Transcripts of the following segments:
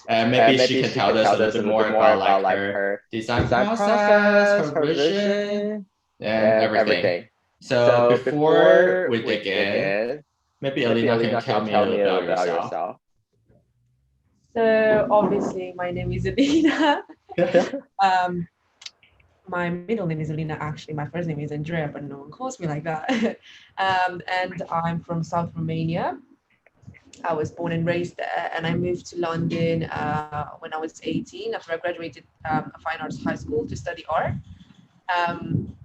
And maybe she can tell us a little bit more about like her design process, her vision, and everything. So before we dig in, maybe Alina, can you tell me a little about yourself? So obviously, my name is Alina. um, my middle name is Alina. Actually, my first name is Andrea, but no one calls me like that. And I'm from South Romania. I was born and raised there, and I moved to London when I was 18 after I graduated a fine arts high school to study art. Um,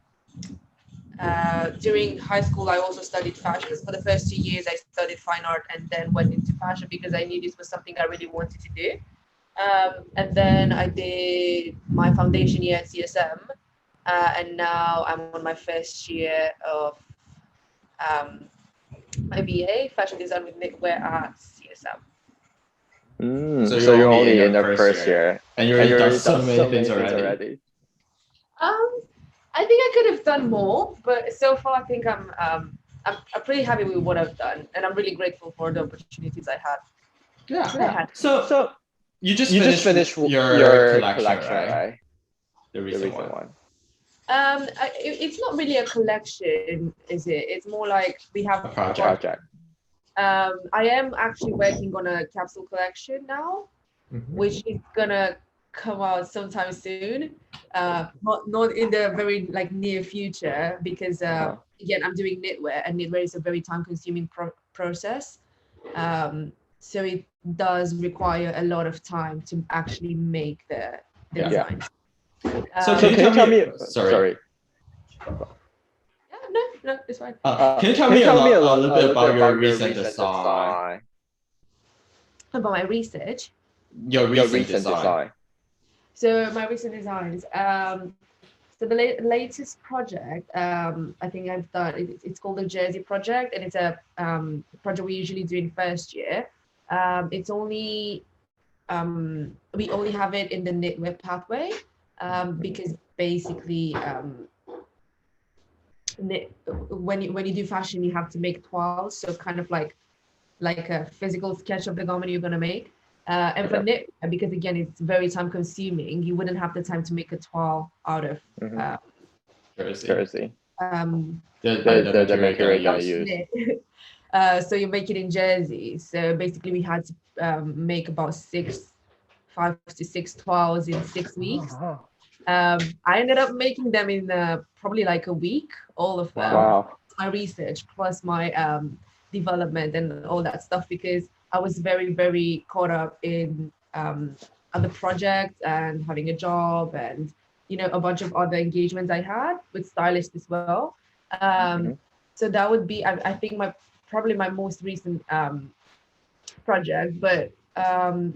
During high school, I also studied fashion. For the first 2 years, I studied fine art and then went into fashion because I knew this was something I really wanted to do. And then I did my foundation year at CSM, and now I'm on my first year of um, my BA, fashion design with knitwear at CSM. So you're only in your first year, and you already done so many things already. Um, I think I could have done more, but so far I think I'm pretty happy with what I've done, and I'm really grateful for the opportunities I had. Yeah. I had. So you just finished your collection, right? The recent one. It's not really a collection, is it? It's more like we have A project. I am actually working on a capsule collection now, which is gonna come out sometime soon. Not in the very like near future because again I'm doing knitwear, and knitwear is a very time-consuming process. So it does require a lot of time to actually make the designs. So can you tell me? Sorry. Yeah, no, it's fine. Can you tell me a little bit about your recent design? About my research. Your recent design. So my recent designs. So the latest project, I think I've done. It's called the Jersey project, and it's a project we usually do in first year. It's only we only have it in the knitwear pathway because basically when you do fashion, you have to make toiles, so kind of like a physical sketch of the garment you're gonna make. And for knit, because again it's very time consuming, you wouldn't have the time to make a toile out of Jersey. The material you're gonna use. So you make it in Jersey. So basically, we had to make about 5 to 6 toiles in 6 weeks. I ended up making them in probably like a week, all of them. Wow. My research plus my development and all that stuff, because I was very, very caught up in other projects and having a job and, a bunch of other engagements I had with stylists as well. So that would be, I think, probably my most recent project. But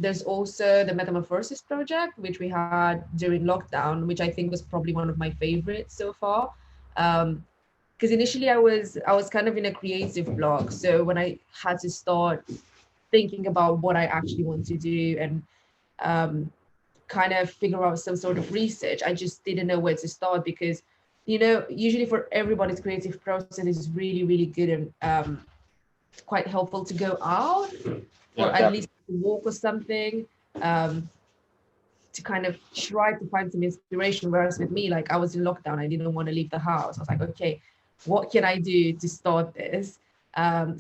there's also the Metamorphosis project, which we had during lockdown, which I think was probably one of my favorites so far. Because initially I was kind of in a creative block. So when I had to start thinking about what I actually want to do and kind of figure out some sort of research, I just didn't know where to start because, usually for everybody's creative process is really, really good and quite helpful to go out or at least walk or something to kind of try to find some inspiration. Whereas with me, like I was in lockdown, I didn't want to leave the house. I was like, okay, what can I do to start this?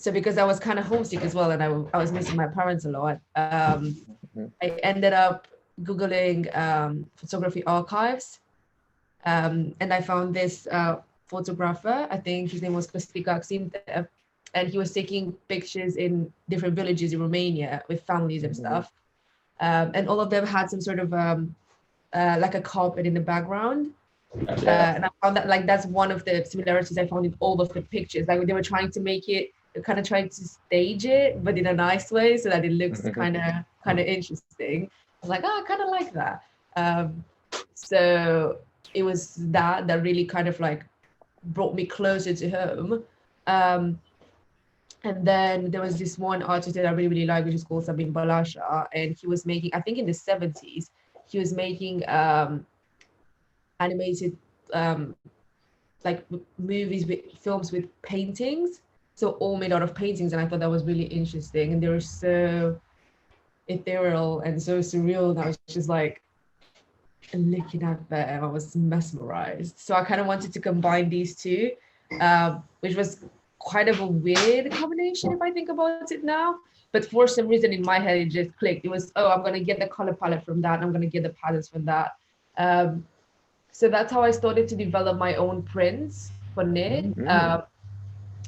So because I was kind of homesick as well and I was missing my parents a lot, I ended up Googling photography archives, and I found this photographer. I think his name was Costin, and he was taking pictures in different villages in Romania with families and stuff. And all of them had some sort of like a carpet in the background. And I found that like that's one of the similarities I found in all of the pictures. Like they were trying to make it, kind of trying to stage it, but in a nice way so that it looks kind of interesting. I was like, I kind of like that. So it was that really kind of like brought me closer to home. And then there was this one artist that I really, really like, which is called Sabine Balasha. And he was making, I think in the 70s, he was making animated like movies with films with paintings. So all made out of paintings. And I thought that was really interesting. And they were so ethereal and so surreal. And I was just like looking at them, I was mesmerized. So I kind of wanted to combine these two, which was kind of a weird combination if I think about it now. But for some reason in my head, it just clicked. It was, oh, I'm going to get the color palette from that. I'm going to get the patterns from that. So that's how I started to develop my own prints for knit,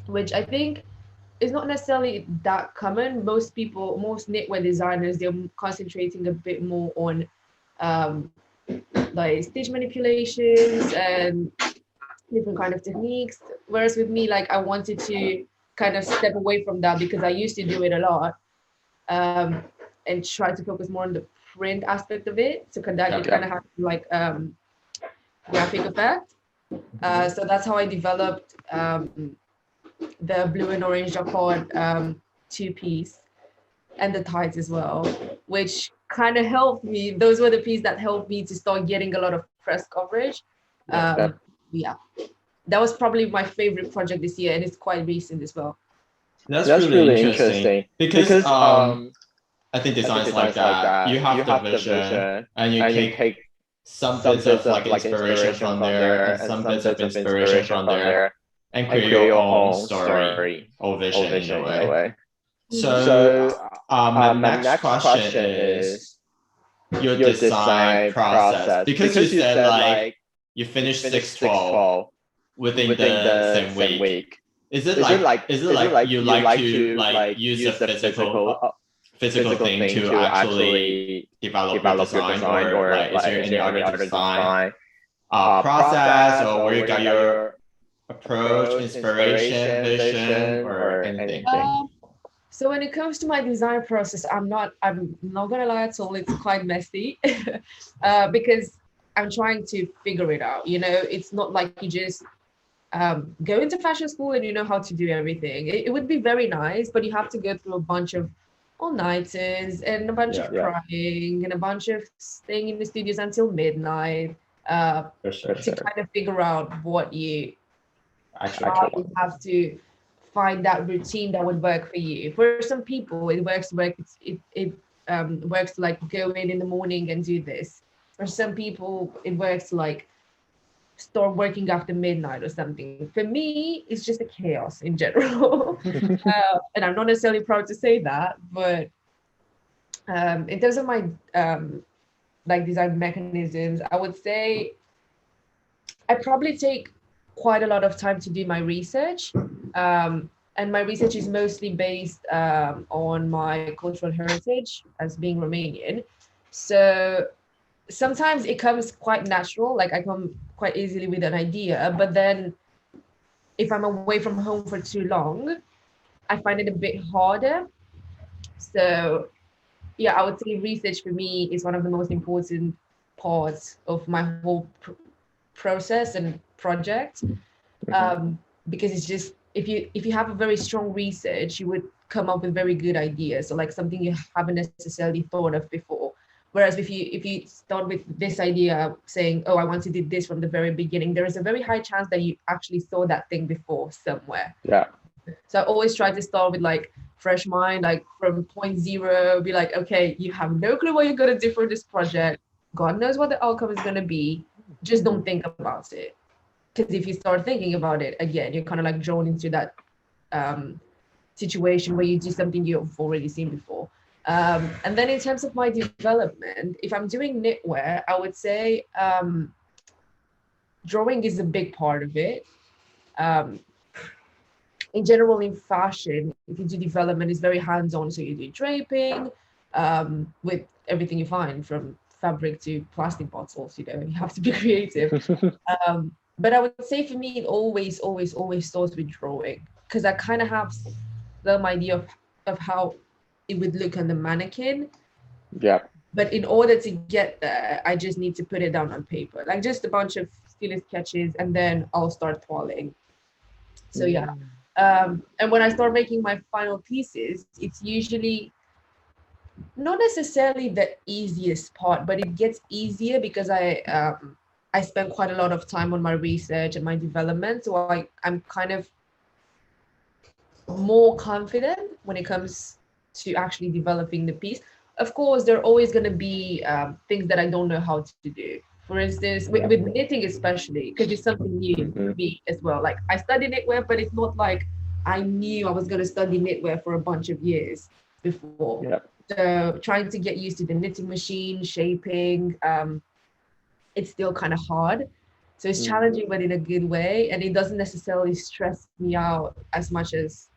which I think is not necessarily that common. Most people, most knitwear designers, they're concentrating a bit more on like stitch manipulations and different kind of techniques. Whereas with me, like I wanted to kind of step away from that because I used to do it a lot, and try to focus more on the print aspect of it. So kind of have like graphic effect. So that's how I developed the blue and orange jacquard two-piece and the tights as well, which kind of helped me. Those were the pieces that helped me to start getting a lot of press coverage. Yeah, that was probably my favorite project this year, and it's quite recent as well. That's really interesting because I think designs like that, you have the vision and you take some bits of like inspiration from there and some bits of inspiration from there and create your own story or vision in a way. So my next question is your design process. Because you said like you finished 6/12 within the same week. Is it like you like to like use a physical thing to actually develop your design, or like is there any other design process, or where you got your approach, inspiration, vision, or anything? So when it comes to my design process, I'm not gonna lie at all, it's quite messy because I'm trying to figure it out. You know, it's not like you just go into fashion school and you know how to do everything. It would be very nice, but you have to go through a bunch of all-nighters and a bunch of crying and a bunch of staying in the studios until midnight to kind of figure out what you actually have to find that routine that would work for you. For some people, it works to like go in the morning and do this. For some people, it works to like start working after midnight or something. For me, it's just a chaos in general. And I'm not necessarily proud to say that, but in terms of my like design mechanisms, I would say I probably take quite a lot of time to do my research. And my research is mostly based on my cultural heritage as being Romanian. So sometimes it comes quite natural, like I come quite easily with an idea, but then if I'm away from home for too long, I find it a bit harder. So yeah, I would say research for me is one of the most important parts of my whole process and project, because it's just if you have a very strong research, you would come up with very good ideas, so like something you haven't necessarily thought of before. Whereas if you start with this idea saying, oh, I want to do this from the very beginning, there is a very high chance that you actually saw that thing before somewhere. Yeah. So I always try to start with like fresh mind, like from point zero, be like, okay, you have no clue what you're going to do for this project. God knows what the outcome is going to be. Just don't think about it. Because if you start thinking about it, again, you're kind of like drawn into that situation where you do something you've already seen before. And then in terms of my development, if I'm doing knitwear, I would say drawing is a big part of it. In general, in fashion, if you do development, it's very hands-on. So you do draping with everything you find, from fabric to plastic bottles. You know, you have to be creative. But I would say for me, it always starts with drawing, because I kind of have some idea of how it would look on the mannequin. Yeah. But in order to get there, I just need to put it down on paper, like just a bunch of stylist sketches, and then I'll start toiling. So yeah. And when I start making my final pieces, it's usually not necessarily the easiest part, but it gets easier because I spend quite a lot of time on my research and my development. So I'm kind of more confident when it comes to actually developing the piece. of course, there are always going to be things that I don't know how to do. For instance, with knitting especially, because it's something new for me as well. Like I studied knitwear, but it's not like I knew I was going to study knitwear for a bunch of years before. Yeah. So trying to get used to the knitting machine, shaping, it's still kind of hard. So it's challenging, but in a good way. And it doesn't necessarily stress me out as much as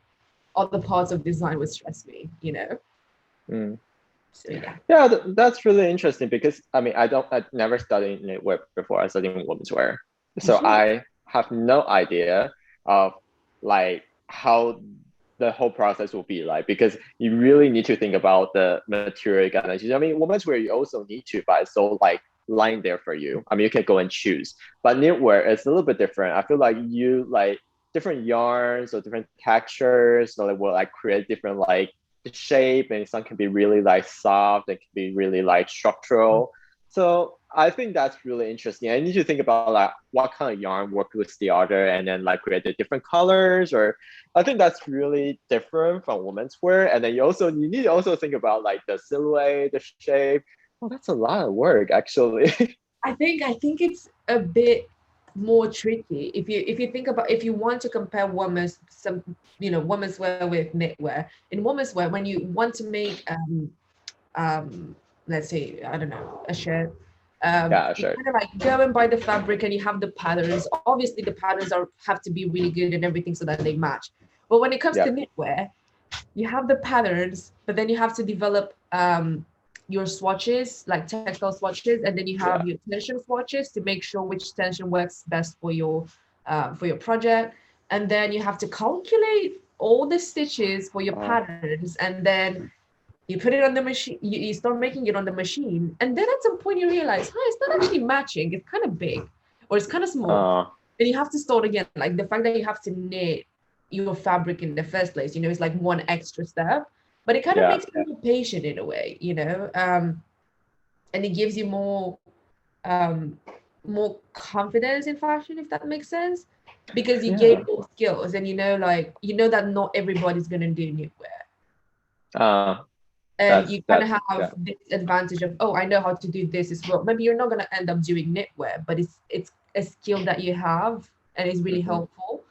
other parts of design would stress me, you know? So yeah. Yeah, that's really interesting because I mean, I never studied knitwear before. I studied women's wear. So I have no idea of like how the whole process will be like, because you really need to think about the material you're gonna use. I mean, women's wear you also need to, but it's so like lying there for you. I mean, you can go and choose. But knitwear is a little bit different. I feel like you like different yarns or different textures, so like will like create different like shape, and some can be really like soft, it can be really like structural. So I think that's really interesting. I need to think about like what kind of yarn work with the other, and then like create the different colors. Or I think that's really different from women's wear. And then you need to also think about like the silhouette, the shape. Oh, that's a lot of work actually. I think it's a bit more tricky if you think about, if you want to compare women's wear with knitwear. In women's wear, when you want to make let's say, I don't know, a shirt, Yeah, you sure. kind of like go and buy the fabric and you have the patterns. Obviously the patterns have to be really good and everything so that they match. But when it comes to knitwear, you have the patterns, but then you have to develop your swatches, like textile swatches, and then you have your tension swatches to make sure which tension works best for your project. And then you have to calculate all the stitches for your patterns, and then you put it on the machine. You start making it on the machine, and then at some point you realize, hi, it's not actually matching. It's kind of big, or it's kind of small. Then you have to start again. Like the fact that you have to knit your fabric in the first place, it's like one extra step, but it kind of makes you more patient in a way, and it gives you more confidence in fashion, if that makes sense, because you gain more skills, and like that not everybody's gonna do knitwear. And you kind of have this advantage of, oh, I know how to do this as well. Maybe you're not gonna end up doing knitwear, but it's a skill that you have, and it's really helpful.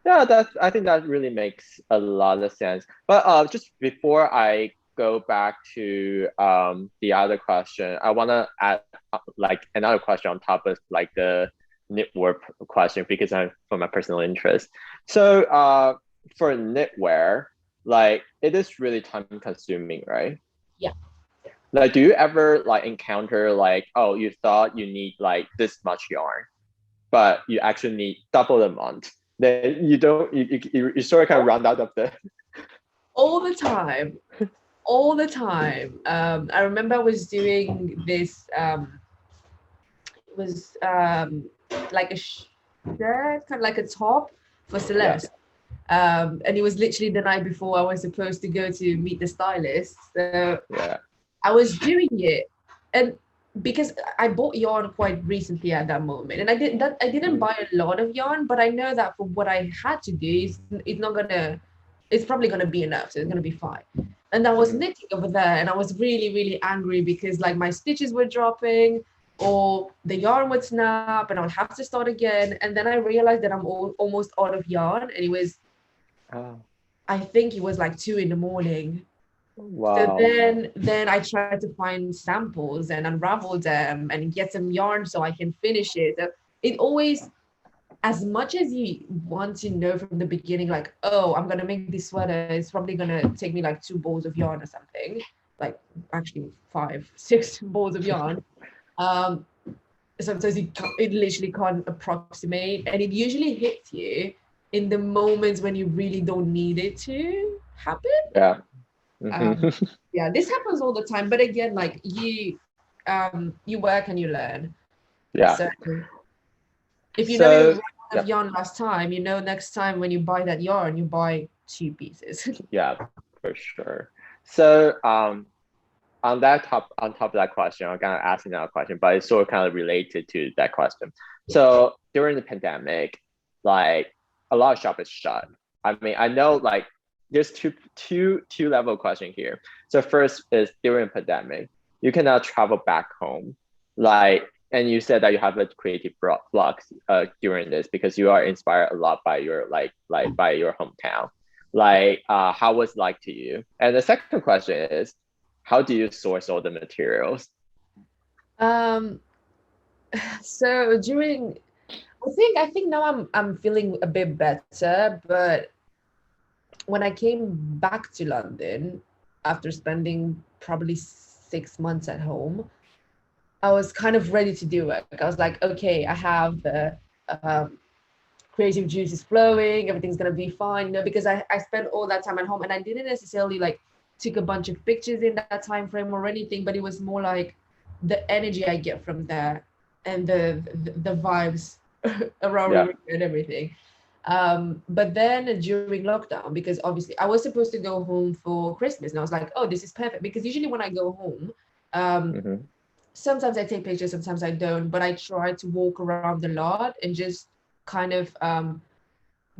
Yeah, I think that really makes a lot of sense. But just before I go back to the other question, I want to add like another question on top of like the knitwear question, because I'm from my personal interest. So for knitwear, like it is really time consuming, right? Yeah. Like, do you ever like encounter like, oh, you thought you need like this much yarn, but you actually need double the amount? Then you don't, you sort of kind of run out of the. All the time. I remember I was doing this. It was like a shirt, kind of like a top for Celeste. And it was literally the night before I was supposed to go to meet the stylist. So I was doing it, and because I bought yarn quite recently at that moment, and I didn't buy a lot of yarn, but I know that for what I had to do, it's probably gonna be enough, so it's gonna be fine. And I was knitting over there, and I was really, really angry because like my stitches were dropping, or the yarn would snap, and I would have to start again. And then I realized that I'm almost out of yarn, and it was, I think it was like 2 a.m. Wow. So then I tried to find samples and unravel them and get some yarn so I can finish it. So it always, as much as you want to know from the beginning, like, oh, I'm gonna make this sweater, it's probably gonna take me like 2 balls of yarn or something, like actually 5, 6 balls of yarn. Sometimes it literally can't approximate, and it usually hits you in the moments when you really don't need it to happen. Yeah, this happens all the time, but again, like you work and you learn. So if you know you ran out of yarn last time, next time when you buy that yarn, you buy 2 pieces. Yeah, for sure. So on top of that question, I'm gonna ask another question, but it's sort of kind of related to that question. So during the pandemic, like a lot of shops is shut. I mean, I know like there's two level question here. So first is during pandemic, you cannot travel back home, like, and you said that you have a creative block during this because you are inspired a lot by your by your hometown. Like, how was it like to you? And the second question is, how do you source all the materials? Um, so during, I think now I'm feeling a bit better, but when I came back to London after spending probably 6 months at home, I was kind of ready to do it. I was like, okay, I have the um, creative juices flowing, everything's gonna be fine, because I spent all that time at home and I didn't necessarily like took a bunch of pictures in that time frame or anything, but it was more like the energy I get from there and the vibes around Yeah. and everything. But then during lockdown, because obviously I was supposed to go home for Christmas, and I was like, oh, this is perfect, because usually when I go home, sometimes I take pictures, sometimes I don't, but I try to walk around a lot and just kind of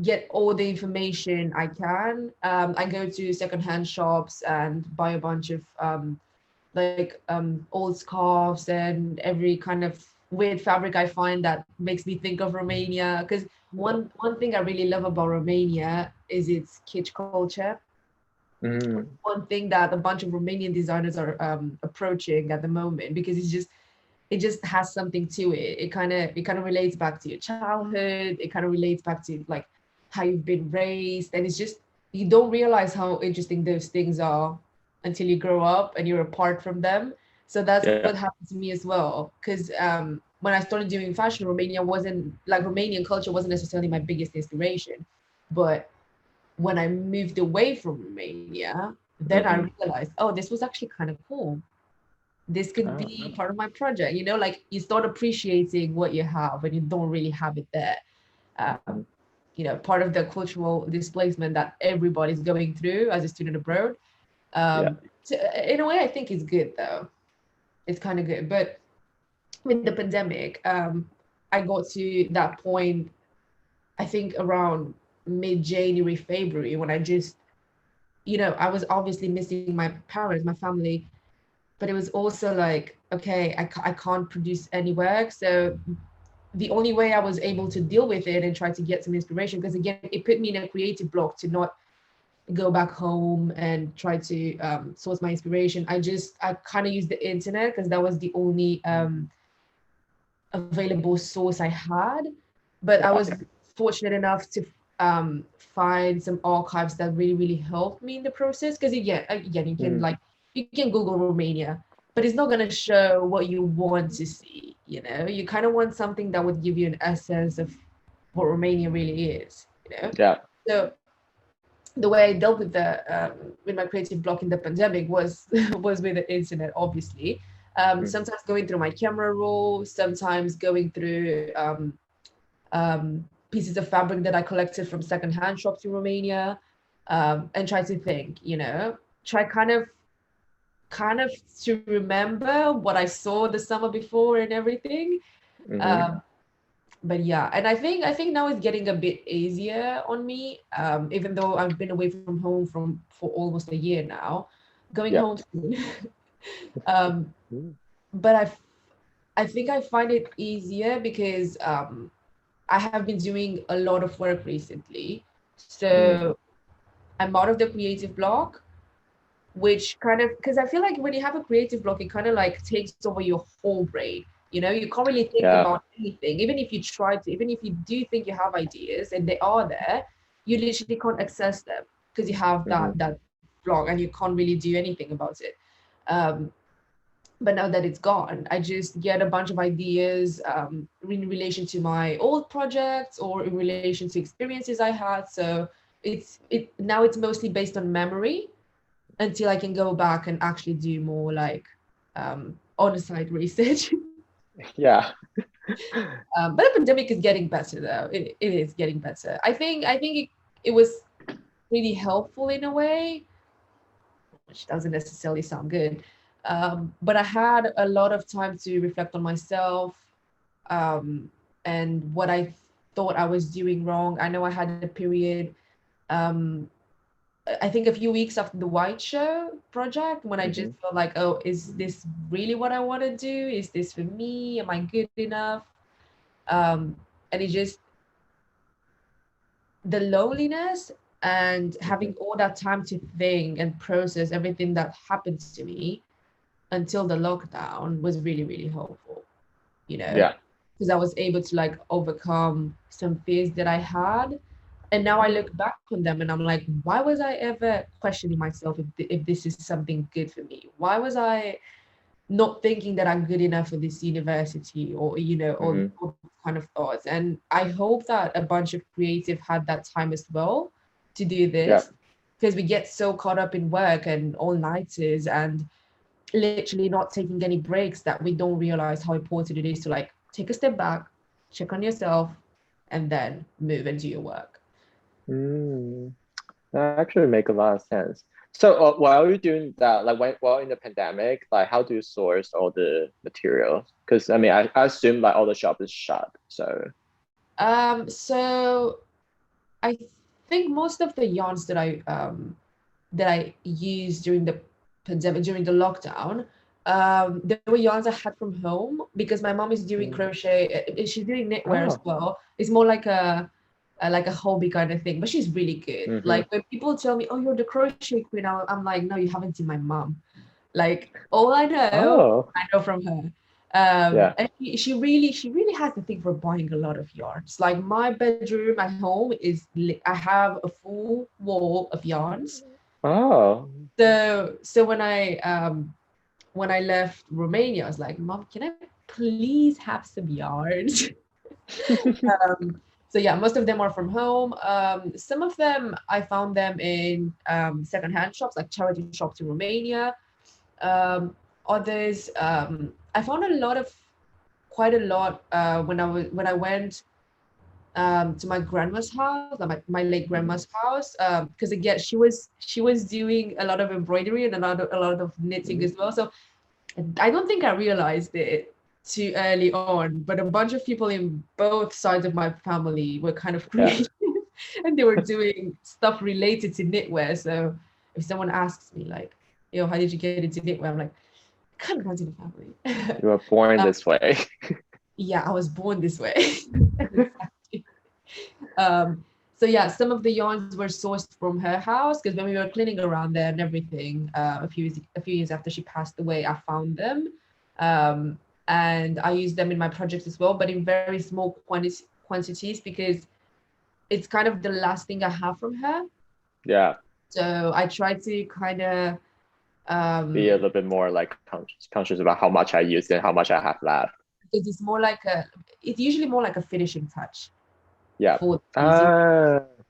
get all the information I can. I go to secondhand shops and buy a bunch of old scarves and every kind of weird fabric I find that makes me think of Romania. Because one thing I really love about Romania is its kitsch culture. One thing that a bunch of Romanian designers are approaching at the moment, because it just has something to it. It kind of relates back to your childhood. It kind of relates back to like how you've been raised, and it's just, you don't realize how interesting those things are until you grow up and you're apart from them. So that's what happened to me as well. Because when I started doing fashion, Romanian culture wasn't necessarily my biggest inspiration, but when I moved away from Romania, then I realized, oh, this was actually kind of cool. This could be part of my project, like you start appreciating what you have and you don't really have it there. Part of the cultural displacement that everybody's going through as a student abroad. So in a way, I think it's good though. It's kind of good. But with the pandemic, I got to that point, I think around mid-January, February, when I just, I was obviously missing my parents, my family, but it was also like, okay, I can't produce any work. So the only way I was able to deal with it and try to get some inspiration, because again, it put me in a creative block to not go back home and try to source my inspiration. I kind of used the internet because that was the only available source I had. But I was fortunate enough to find some archives that really, really helped me in the process. Because again, you can Google Romania, but it's not going to show what you want to see. You kind of want something that would give you an essence of what Romania really is. So the way I dealt with my creative block in the pandemic was with the internet, obviously. Sometimes going through my camera roll, sometimes going through pieces of fabric that I collected from secondhand shops in Romania, and try to think, try kind of to remember what I saw the summer before and everything. But yeah, and I think now it's getting a bit easier on me, even though I've been away from home for almost a year now, going home soon. But I think I find it easier because I have been doing a lot of work recently, so I'm out of the creative block, which kind of, because I feel like when you have a creative block, it kind of like takes over your whole brain. You can't really think about anything. Even if you try to, even if you do think you have ideas and they are there, you literally can't access them because you have that block and you can't really do anything about it. But now that it's gone, I just get a bunch of ideas in relation to my old projects or in relation to experiences I had. So now it's mostly based on memory until I can go back and actually do more like on-site research. But the pandemic is getting better though. It is getting better. I think it was really helpful in a way, which doesn't necessarily sound good. But I had a lot of time to reflect on myself, and what I thought I was doing wrong. I know I had a period I think a few weeks after the White Show project, when I just felt like, oh, is this really what I want to do? Is this for me? Am I good enough? And it just, the loneliness and having all that time to think and process everything that happened to me until the lockdown was really, really helpful, you know? Yeah. Because I was able to like overcome some fears that I had. And now I look back on them and I'm like, why was I ever questioning myself if this is something good for me? Why was I not thinking that I'm good enough for this university, or, you know, all kind of thoughts? And I hope that a bunch of creative had that time as well to do this, because we get so caught up in work and all-nighters and literally not taking any breaks that we don't realize how important it is to like take a step back, check on yourself, and then move and do your work. That actually make a lot of sense. So while you're doing that, like while in the pandemic, like how do you source all the materials? Because I mean, I assume like all the shop is shut. So so I think most of the yarns that I used during the pandemic, during the lockdown, there were yarns I had from home because my mom is doing crochet. She's doing knitwear as well. It's more like a hobby kind of thing, but she's really good. Like when people tell me, "Oh, you're the crochet queen," I'm like, "No, you haven't seen my mom." Like all I know from her. And she really has the thing for buying a lot of yarns. Like my bedroom at home is I have a full wall of yarns. So when I left Romania, I was like, "Mom, can I please have some yarns?" So yeah, most of them are from home. Some of them I found them in secondhand shops, like charity shops in Romania. Others, I found quite a lot when I went to my grandma's house, like my late grandma's house, because again she was doing a lot of embroidery and a lot of knitting as well. So I don't think I realized it too early on, but a bunch of people in both sides of my family were kind of creative and they were doing stuff related to knitwear. So if someone asks me like, "Yo, how did you get into knitwear?" I'm like, kind of runs in the family. You were born this way. Yeah, I was born this way. Exactly. So yeah, some of the yarns were sourced from her house because when we were cleaning around there and everything, a few years after she passed away, I found them, and I used them in my projects as well, but in very small quantities because it's kind of the last thing I have from her. Yeah. So I try to kind of be a little bit more like conscious about how much I use and how much I have left. Because it's usually more like a finishing touch. Yeah. For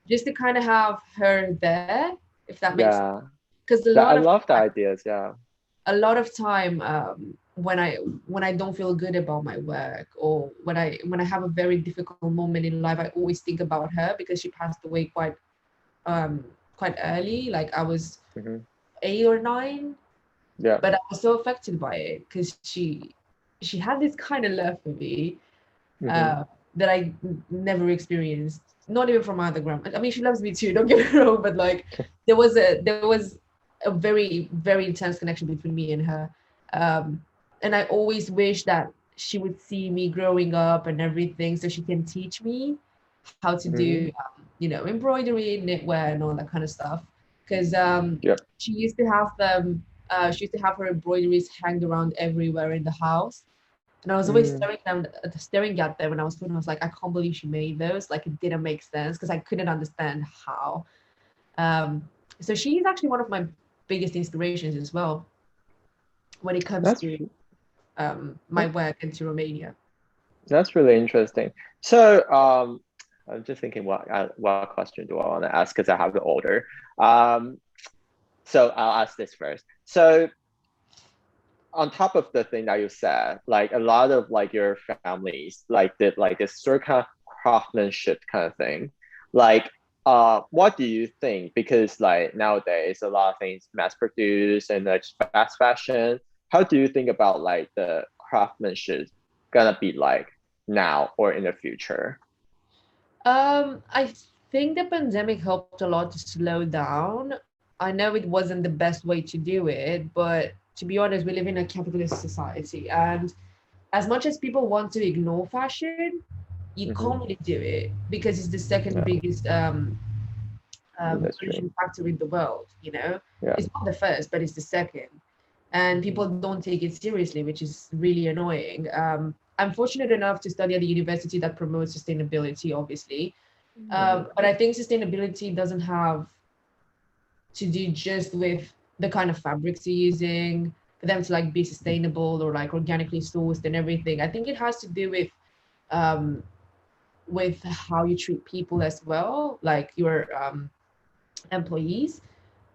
just to kind of have her there, if that makes sense. Because I love the ideas. Yeah. A lot of time when I don't feel good about my work, or when I have a very difficult moment in life, I always think about her because she passed away quite early. Like I was 8 or 9. Yeah. But I was so affected by it because she had this kind of love for me that I never experienced, not even from my other grandma. I mean, she loves me too, don't get me wrong, but like there was a very, very intense connection between me and her. And I always wish that she would see me growing up and everything so she can teach me how to do, embroidery, knitwear and all that kind of stuff. Because she used to have them, she used to have her embroideries hanged around everywhere in the house. And I was always staring at them when I was doing. I was like, I can't believe she made those. Like it didn't make sense because I couldn't understand how. So she's actually one of my biggest inspirations as well when it comes to my work into Romania. That's really interesting. So I'm just thinking what question do I want to ask because I have the order. So I'll ask this first. So on top of the thing that you said, like a lot of like your families like did like this circa craftsmanship kind of thing. Like what do you think? Because like nowadays a lot of things mass produced and like fast fashion. How do you think about like the craftsmanship gonna be like now or in the future? I think the pandemic helped a lot to slow down I know it wasn't the best way to do it, but to be honest, we live in a capitalist society, and as much as people want to ignore fashion, you can't really do it because it's the second biggest Industry. pollution factor in the world. You know, Yeah. it's not the first, but it's the second, and people don't take it seriously, which is really annoying. I'm fortunate enough to study at the university that promotes sustainability, obviously, but I think sustainability doesn't have to do just with the kind of fabrics you're using for them to like be sustainable or like organically sourced and everything. I think it has to do um, with how you treat people as well, like your employees.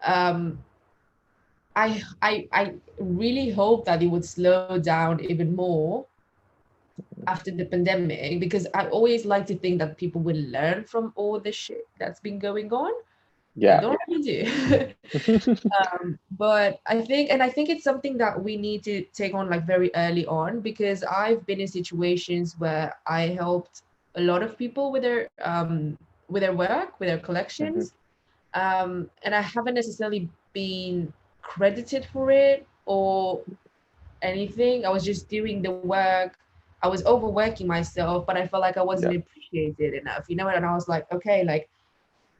Um, I really hope that it would slow down even more after the pandemic, because I always like to think that people will learn from all the shit that's been going on. They don't really do. But I think it's something that we need to take on like very early on, because I've been in situations where I helped a lot of people with their work, with their collections, and I haven't necessarily been credited for it or anything. I was just doing the work. I was overworking myself, but I felt like I wasn't appreciated enough, you know. And I was like, okay, like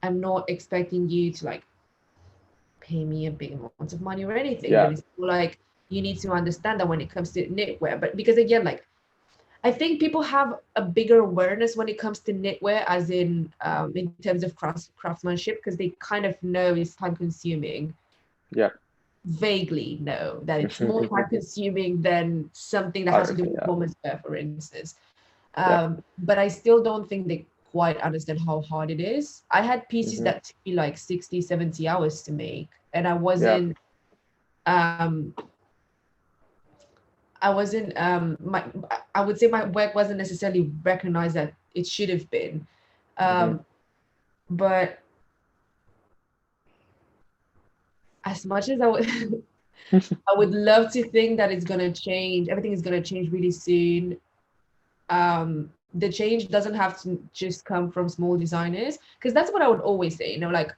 I'm not expecting you to like pay me a big amount of money or anything, but it's like you need to understand that when it comes to knitwear. But because again, like I think people have a bigger awareness when it comes to knitwear, as in terms of craftsmanship, because they kind of know it's time consuming. Vaguely know that it's more time consuming than something that has to do with women's wear, for instance. But I still don't think they quite understand how hard it is. I had pieces that took me like 60, 70 hours to make, and I wasn't I would say my work wasn't necessarily recognized that it should have been. But as much as I would I would love to think that it's gonna change, everything is gonna change really soon. The change doesn't have to just come from small designers, because that's what I would always say, you know, like,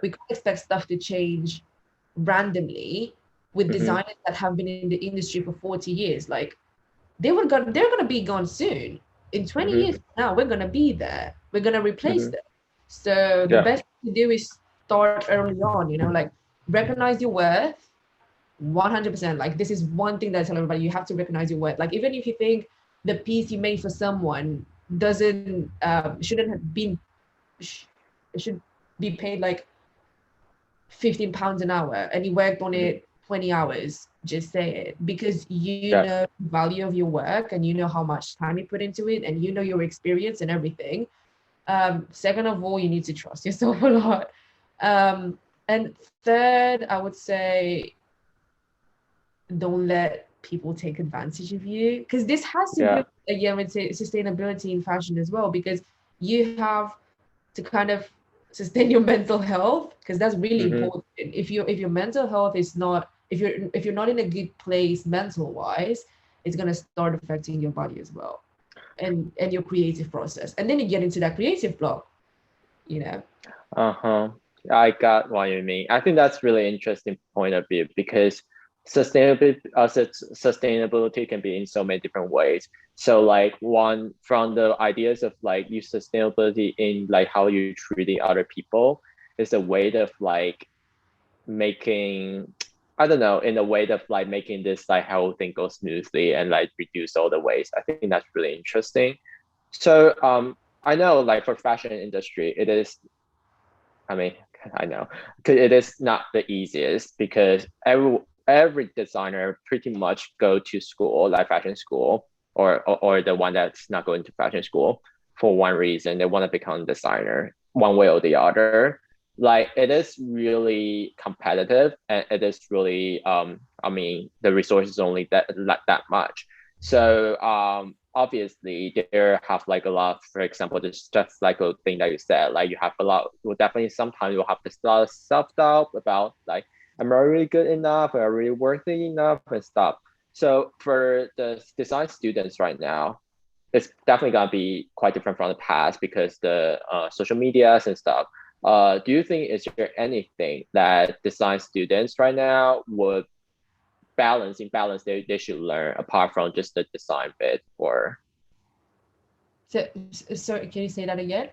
we can't expect stuff to change randomly with designers that have been in the industry for 40 years. Like they're gonna be gone soon. In 20 years from now, we're gonna be there. We're gonna replace them. So the best thing to do is start early on, you know, like recognize your worth 100%. Like this is one thing that I tell everybody: you have to recognize your worth. Like even if you think the piece you made for someone doesn't shouldn't have been should be paid like £15 an hour, and you worked on it 20 hours, just say it, because you know the value of your work, and you know how much time you put into it, and you know your experience and everything. Second of all, you need to trust yourself a lot. And third, I would say don't let people take advantage of you, because this has to do again with sustainability in fashion as well, because you have to kind of sustain your mental health, because that's really important. If your mental health is not, if you're not in a good place mental wise, it's going to start affecting your body as well, and your creative process, and then you get into that creative block, you know. I got what you mean. I think that's really interesting point of view, because sustainability can be in so many different ways. So like one from the ideas of like use sustainability in like how you treating other people is a way of like making, I don't know, in a way of like making this like whole thing go smoothly and like reduce all the waste. I think that's really interesting. So I know like for fashion industry, it is, I mean, I know it is not the easiest, because every designer pretty much go to school, like fashion school, or the one that's not going to fashion school for one reason. They want to become a designer one way or the other. Like it is really competitive, and it is really I mean the resources only that much. So obviously there have like a lot, for example, just like a thing that you said, like you have a lot, well, definitely sometimes you'll have this lot of self-doubt about like, am I really good enough? Am I really worthy enough and stuff? So for the design students right now, it's definitely gonna be quite different from the past, because the social medias and stuff. do you think is there anything that design students right now would balance they should learn apart from just the design bit? Or So, sorry, can you say that again?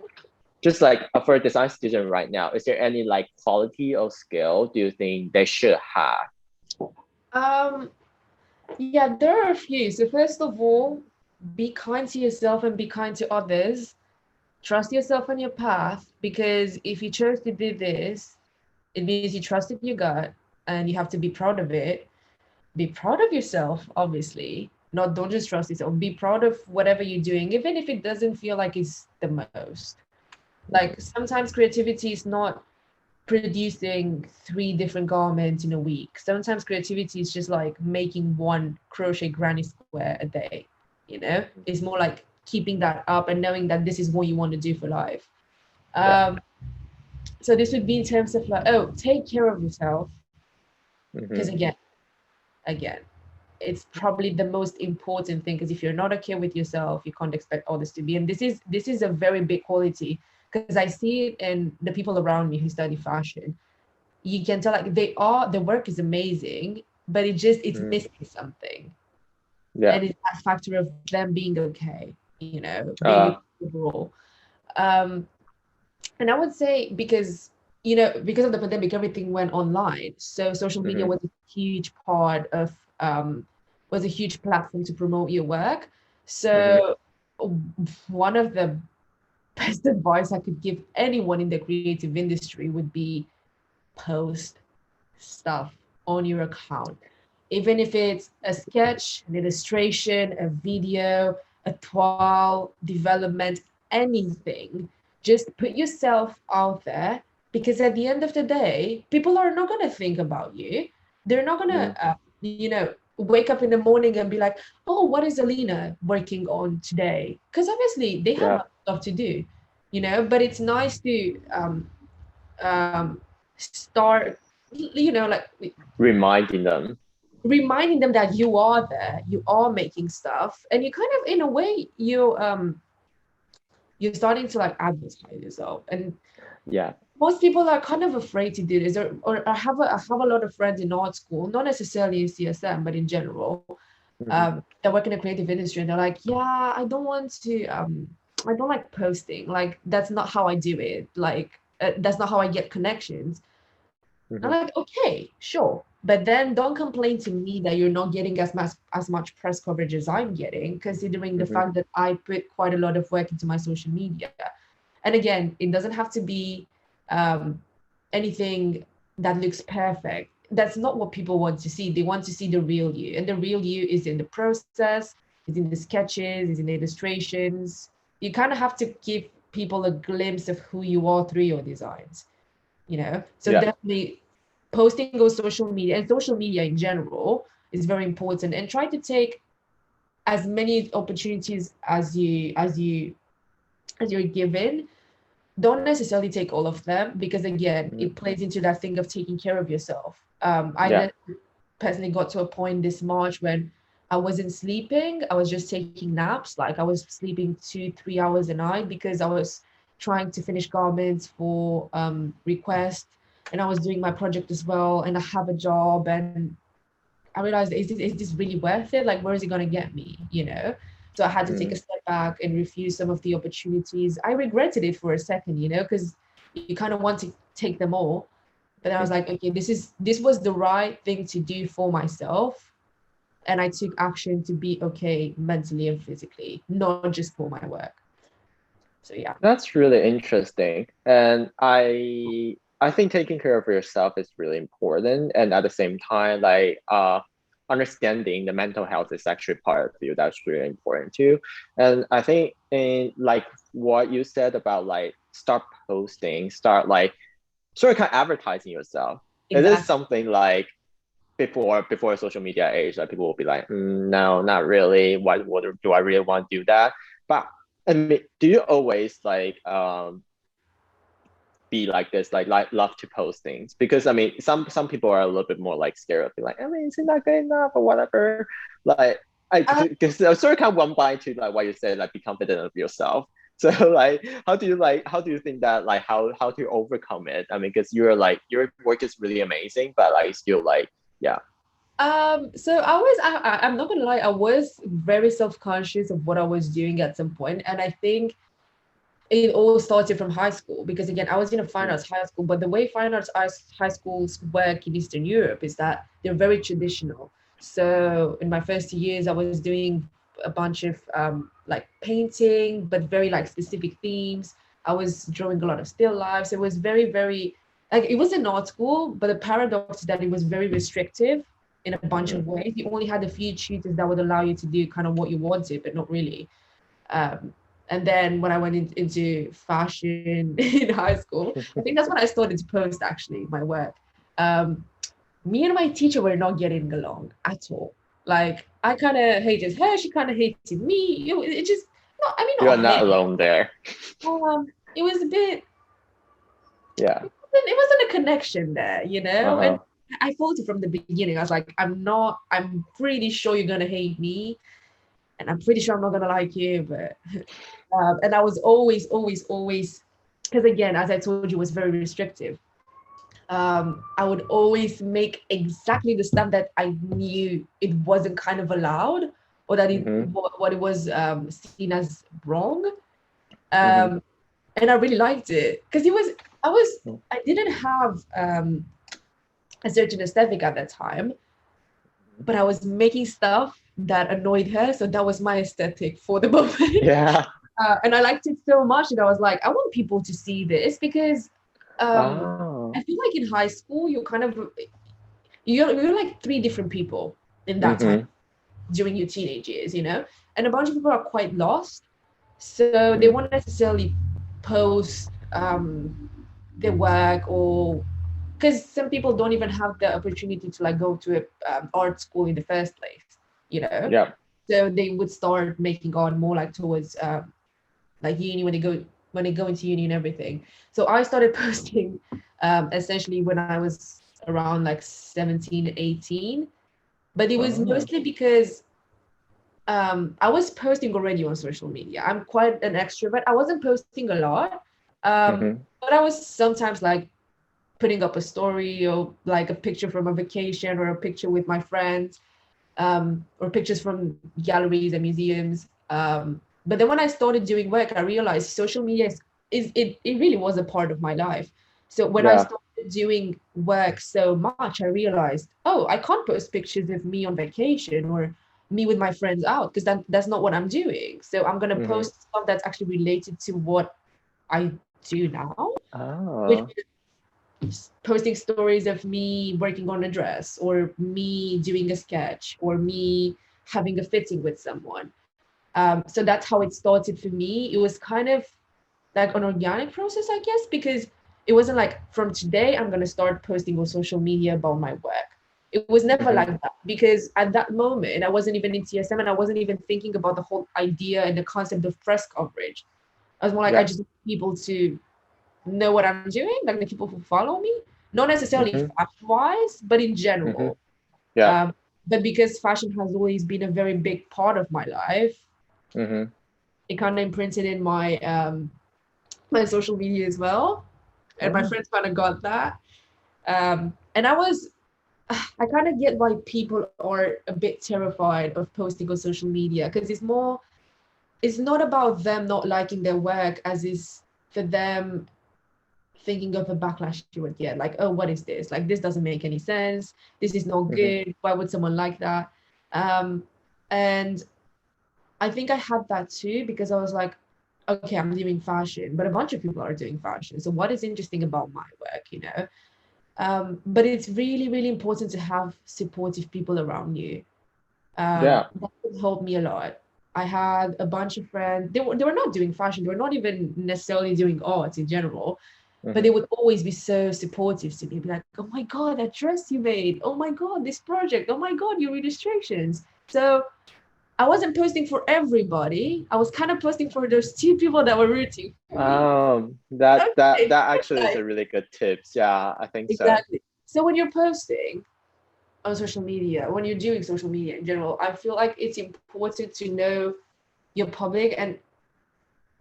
just like for a design student right now, is there any like quality or skill do you think they should have? Yeah, there are a few. So first of all, be kind to yourself and be kind to others. Trust yourself on your path, because if you chose to do this, it means you trusted your gut and you have to be proud of it. Be proud of yourself, obviously. Not don't just trust yourself. Be proud of whatever you're doing, even if it doesn't feel like it's the most. Like sometimes creativity is not producing 3 different garments in a week. Sometimes creativity is just like making one crochet granny square a day. It's more like keeping that up and knowing that this is what you want to do for life. So this would be in terms of like, take care of yourself, because again, it's probably the most important thing, because if you're not okay with yourself, you can't expect others to be. And this is a very big quality, because I see it in the people around me who study fashion. You can tell like the work is amazing, but it's missing something. And it's that factor of them being okay, being overall. And I would say because of the pandemic, everything went online. So social media was a huge part of was a huge platform to promote your work. So one of the best advice I could give anyone in the creative industry would be post stuff on your account. Even if it's a sketch, an illustration, a video, a toile, development, anything, just put yourself out there, because at the end of the day, people are not going to think about you. They're not going to, wake up in the morning and be like, oh, what is Alina working on today? Because obviously they have stuff to do, but it's nice to start, like reminding them that you are there, you are making stuff, and you kind of, in a way, you're starting to like advertise yourself. And most people are kind of afraid to do this, or I have a lot of friends in art school, not necessarily in CSM, but in general, that work in the creative industry, and they're like, yeah, I don't want to, I don't like posting, like that's not how I do it, like that's not how I get connections. I'm like, okay, sure, but then don't complain to me that you're not getting as much press coverage as I'm getting, considering the fact that I put quite a lot of work into my social media. And again, it doesn't have to be anything that looks perfect. That's not what people want to see. They want to see the real you, and the real you is in the process, is in the sketches, is in the illustrations. You kind of have to give people a glimpse of who you are through your designs, so definitely posting on social media, and social media in general is very important, and try to take as many opportunities as you're given. Don't necessarily take all of them, because again, it plays into that thing of taking care of yourself. I personally got to a point this March when I wasn't sleeping. I was just taking naps. Like I was sleeping 2-3 hours a night, because I was trying to finish garments for request, and I was doing my project as well, and I have a job, and I realized, is this really worth it? Like, where is it going to get me, So I had to take a step back and refuse some of the opportunities. I regretted it for a second, because you kind of want to take them all. But I was like, okay, this was the right thing to do for myself. And I took action to be okay mentally and physically, not just for my work. So yeah. That's really interesting. And I think taking care of yourself is really important. And at the same time, like understanding the mental health is actually part of you. That's really important too. And I think in like what you said about like start posting, start like sort of kind of advertising yourself. Exactly. It is something like before social media age, like people will be like, no, not really. What do I really want to do that? But I mean, do you always like be like this, like love to post things? Because I mean, some people are a little bit more like scared of being like, I mean, is it not good enough or whatever? Like I sort of kind of one by to like what you said, like be confident of yourself. So like, how do you think that, like, how to overcome it? I mean, because you're like, your work is really amazing, but like still like, yeah. So I'm not gonna lie, I was very self-conscious of what I was doing at some point, and I think it all started from high school, because again, I was in a fine arts high school, but the way fine arts high schools work in Eastern Europe is that they're very traditional. So in my first years, I was doing a bunch of like painting, but very like specific themes. I was drawing a lot of still lifes. It was very, very like, it was an art school, but the paradox is that it was very restrictive in a bunch of ways. You only had a few tutors that would allow you to do kind of what you wanted, but not really. Um, and then when I went into fashion in high school, I think that's when I started to post actually my work. Me and my teacher were not getting along at all. Like, I kind of hated her, she kind of hated me. It just, no, I mean, You're not alone there. It was a bit, yeah. It wasn't a connection there, you know? And I thought it from the beginning. I was like, I'm pretty sure you're going to hate me. And I'm pretty sure I'm not going to like you. But, and I was always, because again, as I told you, it was very restrictive. I would always make exactly the stuff that I knew it wasn't kind of allowed, or that what it was seen as wrong. And I really liked it, because I didn't have a certain aesthetic at that time, but I was making stuff that annoyed her. So that was my aesthetic for the moment. Yeah. And I liked it so much that I was like, I want people to see this, because I feel like in high school, you're like three different people in that time during your teenage years, you know, and a bunch of people are quite lost. So they won't necessarily post their work, or because some people don't even have the opportunity to like go to a art school in the first place, you know. Yeah. So they would start making art more like towards like uni, when they go into uni and everything. So I started posting essentially when I was around like 17, 18. But it was mostly because I was posting already on social media. I'm quite an extrovert. I wasn't posting a lot, but I was sometimes like putting up a story, or like a picture from a vacation, or a picture with my friends, or pictures from galleries and museums. But then when I started doing work, I realized social media it really was a part of my life. So when I started doing work so much, I realized, oh, I can't post pictures of me on vacation or me with my friends out, because that's not what I'm doing. So I'm going to post stuff that's actually related to what I do now, which is posting stories of me working on a dress, or me doing a sketch, or me having a fitting with someone. So that's how it started for me. It was kind of like an organic process, I guess, because it wasn't like, from today I'm going to start posting on social media about my work. It was never like that, because at that moment I wasn't even in TSM, and I wasn't even thinking about the whole idea and the concept of press coverage. I was more like, I just want people to know what I'm doing, like the people who follow me, not necessarily fashion wise, but in general. But because fashion has always been a very big part of my life, it kind of imprinted in my my social media as well, and my friends kind of got that. And I kind of get why people are a bit terrified of posting on social media, because it's not about them not liking their work, as is for them thinking of a backlash you would get, like, oh, what is this? Like, this doesn't make any sense. This is not good. Why would someone like that? And I think I had that too, because I was like, okay, I'm doing fashion, but a bunch of people are doing fashion. So what is interesting about my work, you know? But it's really, really important to have supportive people around you. That helped me a lot. I had a bunch of friends. They were not doing fashion. They were not even necessarily doing art in general, but they would always be so supportive to me. Be like, oh my God, that dress you made. Oh my God, this project. Oh my God, your illustrations. So I wasn't posting for everybody. I was kind of posting for those two people that were rooting for me. That actually is a really good tips. Yeah, I think so. Exactly. So when you're posting on social media, when you're doing social media in general, I feel like it's important to know your public, and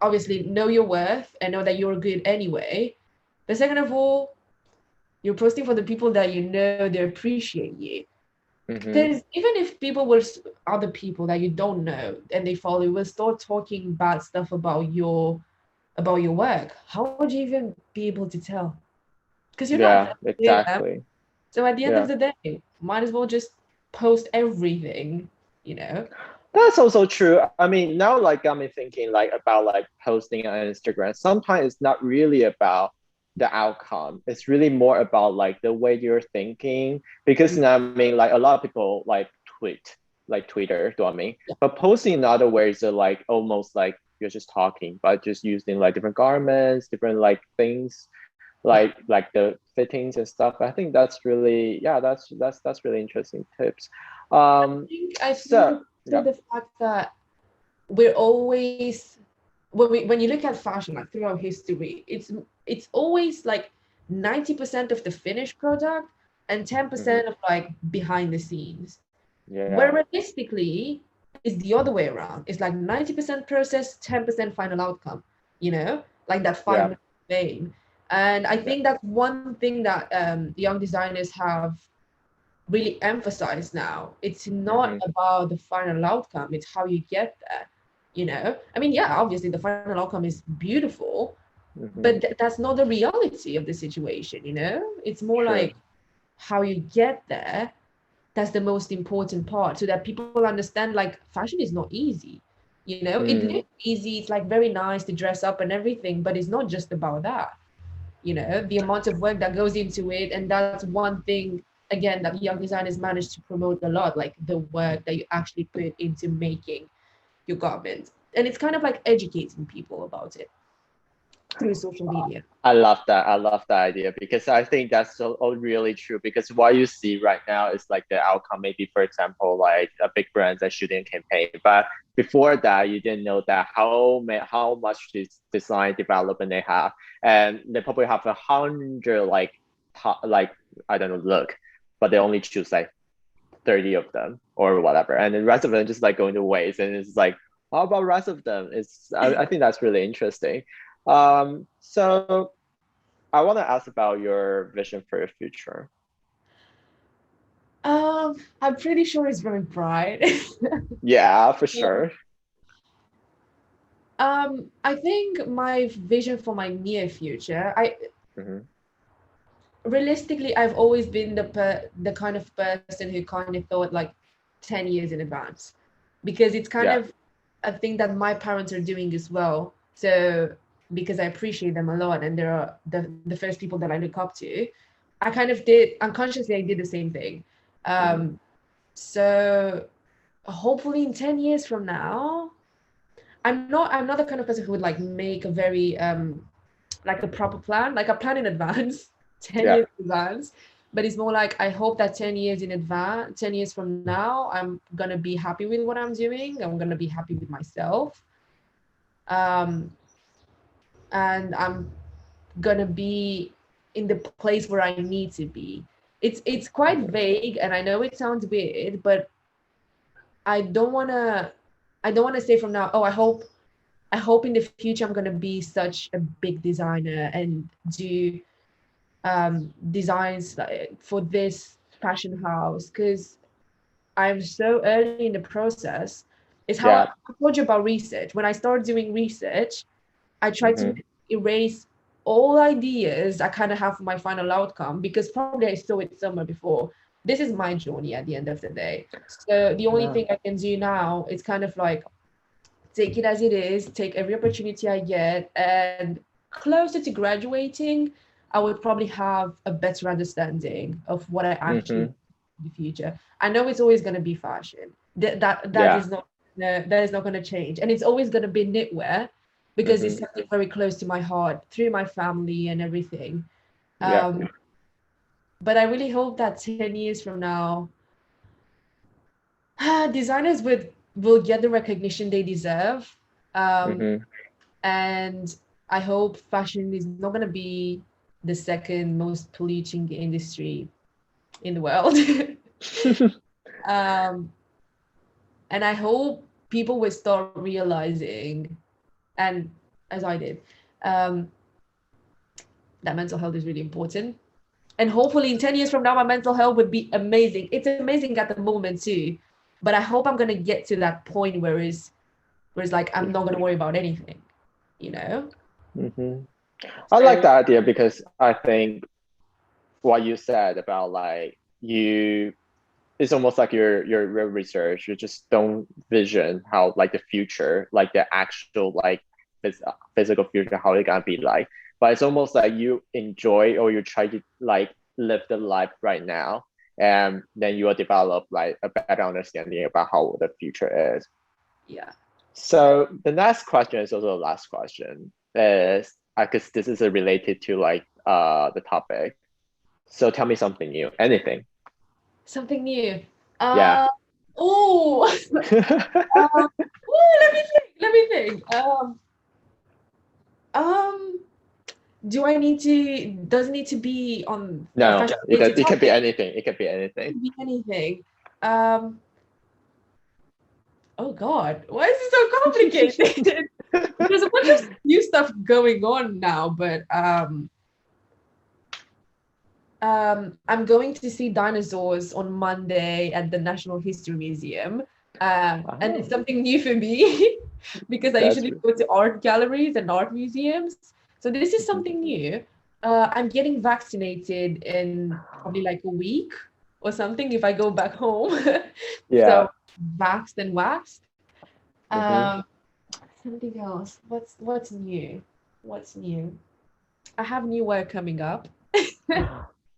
obviously know your worth and know that you're good anyway. But second of all, you're posting for the people that you know they appreciate you. Because even if people were other people that you don't know and they follow you will start talking bad stuff about your work, how would you even be able to tell? Because you're not there. Exactly. So at the end of the day, might as well just post everything, you know? That's also true. I mean, now like got me thinking like about like posting on Instagram. Sometimes it's not really about the outcome. It's really more about like the way you're thinking. Because now I mean like a lot of people like tweet, like Twitter, do I mean? But posting in other ways are like almost like you're just talking, but just using like different garments, different like things, like the fittings and stuff. I think that's really that's really interesting tips. I think the fact that we're always when you look at fashion like throughout history, it's always like 90% of the finished product and 10% of like behind the scenes. Where realistically is the other way around. It's like 90% process, 10% final outcome, you know, like that final vein. And I think that's one thing that young designers have really emphasized now. It's not about the final outcome, it's how you get there, you know? I mean, yeah, obviously the final outcome is beautiful, but that's not the reality of the situation, you know? It's more like how you get there. That's the most important part, so that people understand like fashion is not easy, you know? It looks easy, it's like very nice to dress up and everything, but it's not just about that, you know, the amount of work that goes into it. And that's one thing again that young designers manage to promote a lot, like the work that you actually put into making your garments. And it's kind of like educating people about it through social media. I love that. I love that idea because I think that's so really true. Because what you see right now is like the outcome. Maybe, for example, like a big brand that shooting campaign, but before that, you didn't know that how much this design development they have, and they probably have 100 like I don't know look, but they only choose like 30 of them or whatever, and the rest of them just like going to waste. And it's like, how about the rest of them? I think that's really interesting. So I want to ask about your vision for your future. I'm pretty sure it's very bright. Yeah, for sure. I think my vision for my near future, realistically, I've always been the kind of person who kind of thought like 10 years in advance, because it's kind of a thing that my parents are doing as well. So because I appreciate them a lot and they're the first people that I look up to, I kind of did unconsciously, I did the same thing. So hopefully in 10 years from now, I'm not the kind of person who would like make a very like a proper plan, like a plan in advance, 10 years in advance. But it's more like, I hope that 10 years in advance, 10 years from now, I'm gonna be happy with what I'm doing. I'm gonna be happy with myself. And I'm gonna be in the place where I need to be. It's quite vague, and I know it sounds weird, but I don't wanna say from now, oh, I hope in the future I'm gonna be such a big designer and do designs for this fashion house, because I'm so early in the process. It's how I told you about research. When I started doing research, I tried to erase all ideas I kind of have for my final outcome, because probably I saw it somewhere before. This is my journey at the end of the day. So the only thing I can do now is kind of like take it as it is, take every opportunity I get, and closer to graduating, I would probably have a better understanding of what I actually in the future. I know it's always going to be fashion. That is not going to change, and it's always going to be knitwear, because it's something very close to my heart through my family and everything. But I really hope that 10 years from now, designers will get the recognition they deserve. And I hope fashion is not going to be the second most polluting industry in the world. And I hope people will start realizing, and as I did, that mental health is really important. And hopefully in 10 years from now, my mental health would be amazing. It's amazing at the moment too, but I hope I'm going to get to that point where it's like, I'm not going to worry about anything, you know? Mm-hmm. I like that idea, because I think what you said about like it's almost like your research. You just don't vision how like the future, like the actual like physical future, how it's gonna be like. But it's almost like you enjoy, or you try to like live the life right now, and then you will develop like a better understanding about how the future is. Yeah. So the next question is also the last question. Is I guess this is related to like the topic. So tell me something new, anything. Something new. Yeah. Oh, let me think. Do I need to, does it need to be on No, it can be topic? anything. It can be anything. It can be anything. Oh God, why is it so complicated? There's a bunch of new stuff going on now, but I'm going to see dinosaurs on Monday at the National History Museum. And it's something new for me because I usually go to art galleries and art museums. So this is something new. I'm getting vaccinated in probably like a week or something if I go back home. Yeah. So vaxxed and waxed. Something else. What's new? What's new? I have new work coming up.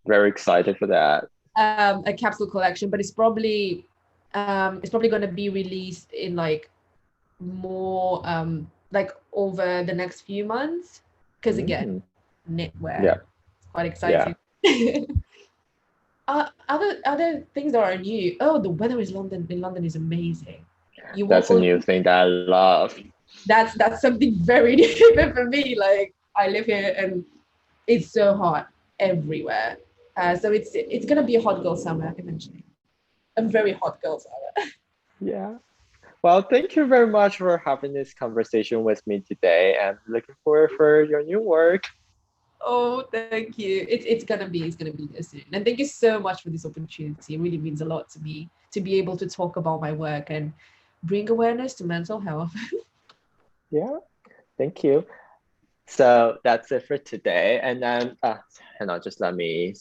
Very excited for that. A capsule collection, but it's probably going to be released in like more like over the next few months, because again, knitwear. Yeah, it's quite exciting. Yeah. Other things that are new. Oh, the weather in London is amazing. That's a new thing that I love. That's something very different for me. Like, I live here and it's so hot everywhere. So it's gonna be a hot girl summer eventually. A very hot girl summer. Yeah. Well, thank you very much for having this conversation with me today, and looking forward for your new work. Oh, thank you. It's gonna be there soon. And thank you so much for this opportunity. It really means a lot to me to be able to talk about my work and bring awareness to mental health. Yeah, thank you. So that's it for today. And then hang on, just let me